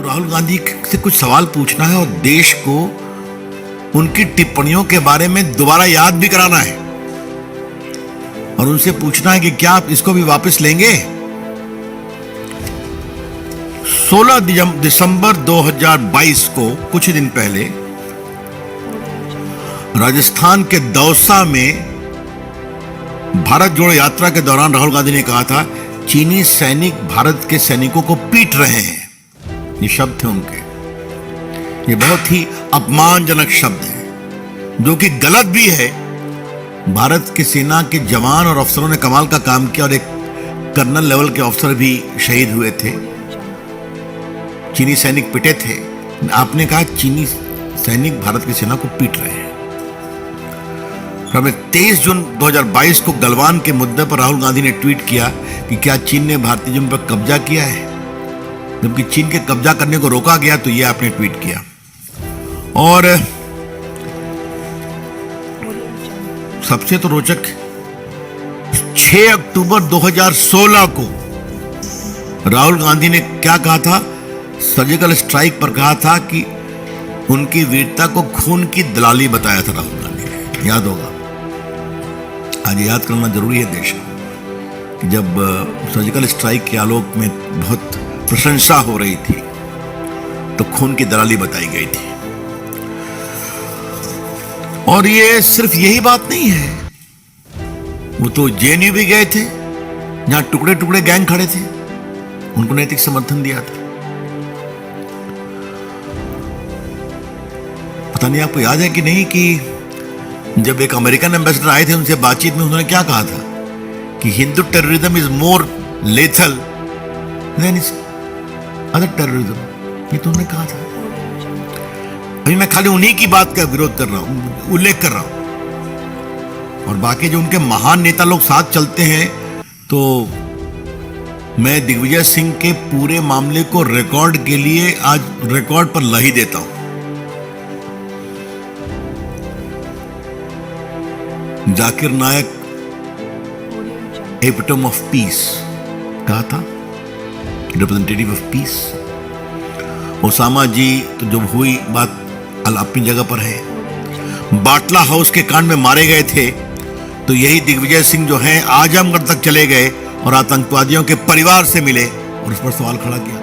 राहुल गांधी से कुछ सवाल पूछना है और देश को उनकी टिप्पणियों के बारे में दोबारा याद भी कराना है और उनसे पूछना है कि क्या आप इसको भी वापस लेंगे। 16 दिसंबर 2022 को कुछ दिन पहले राजस्थान के दौसा में भारत जोड़ो यात्रा के दौरान राहुल गांधी ने कहा था, चीनी सैनिक भारत के सैनिकों को पीट रहे हैं। ये शब्द थे उनके। ये बहुत ही अपमानजनक शब्द है, जो कि गलत भी है। भारत की सेना के जवान और अफसरों ने कमाल का काम किया और एक कर्नल लेवल के अफसर भी शहीद हुए थे। चीनी सैनिक पिटे थे। आपने कहा चीनी सैनिक भारत की सेना को पीट रहे हैं। 23 जून 2022 को गलवान के मुद्दे पर राहुल गांधी ने ट्वीट किया कि क्या चीन ने भारतीय जमीन पर कब्जा किया है। जबकि चीन के कब्जा करने को रोका गया तो यह आपने ट्वीट किया। और सबसे तो रोचक 6 अक्टूबर 2016 को राहुल गांधी ने क्या कहा था, सर्जिकल स्ट्राइक पर कहा था कि उनकी वीरता को खून की दलाली बताया था राहुल गांधी ने। याद होगा। आज याद करना जरूरी है देश को कि जब सर्जिकल स्ट्राइक के आलोक में बहुत प्रशंसा हो रही थी तो खून की दलाली बताई गई थी। और ये सिर्फ यही बात नहीं है, वो तो जेएनयू भी गए थे जहां टुकड़े टुकड़े गैंग खड़े थे, उनको नैतिक समर्थन दिया था। पता नहीं आपको याद है कि नहीं कि जब एक अमेरिकन एम्बेसडर आए थे उनसे बातचीत में उन्होंने क्या कहा था कि Hindu terrorism is more lethal than other terrorism. ये तो उन्होंने कहा था। अभी मैं खाली उन्हीं की बात का विरोध कर रहा हूं, उल्लेख कर रहा हूं। और बाकी जो उनके महान नेता लोग साथ चलते हैं, तो मैं दिग्विजय सिंह के पूरे मामले को रिकॉर्ड के लिए आज रिकॉर्ड पर ला ही देता हूं। जाकिर नायक एपिटोम ऑफ पीस कहा था, रिप्रेजेंटेटिव ऑफ पीस। ओसामा जी तो जब हुई बात अपनी जगह पर है। बाटला हाउस के कांड में मारे गए थे तो यही दिग्विजय सिंह जो हैं आजमगढ़ तक चले गए और आतंकवादियों के परिवार से मिले और उस पर सवाल खड़ा किया।